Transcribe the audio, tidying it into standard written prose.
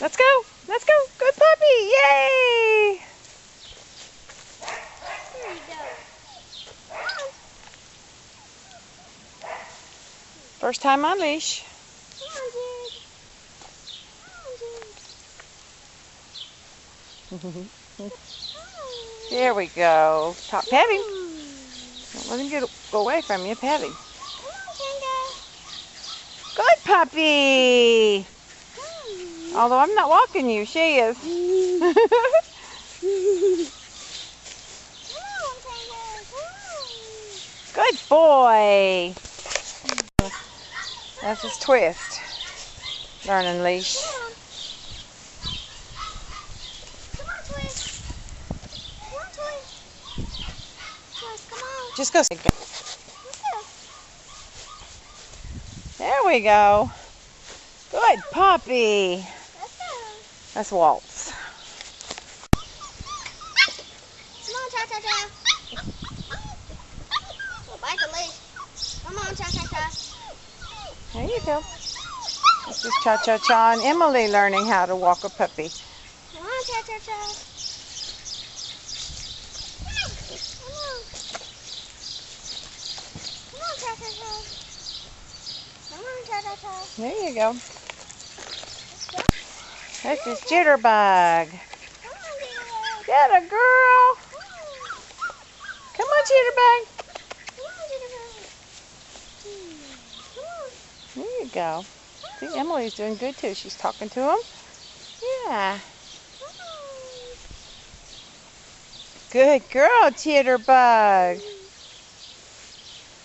Let's go. Let's go. Good puppy. Yay. There you go. First time on leash. Come on, Jig. Come on, Jig. There we go. Pet him. Don't let him go away from you. Pet him. Come on, Tango. Good puppy. Although I'm not walking you, she is. Come on, Tango. Come on. Good boy. That's his twist. Learning leash. Come on. Come on, Twist. Come on, Twist. Twist, come on. Just go. Let's go. There we go. Good puppy. Let's go. That's Waltz. Come on, Cha-Cha-Cha. Oh, bite the leash. Come on, Cha-Cha-Cha. There you go. This is Cha-Cha-Cha and Emily learning how to walk a puppy. Come on, Cha-Cha-Cha. Come on. Come on, Cha-Cha-Cha. Come on, Cha-Cha-Cha. There you go. This is Jitterbug. Come on, Jitterbug. Get a girl. Come on, Jitterbug. Come on, Jitterbug. Come on. There you go. See, Emily's doing good too. She's talking to him. Yeah. Come on. Good girl, Jitterbug.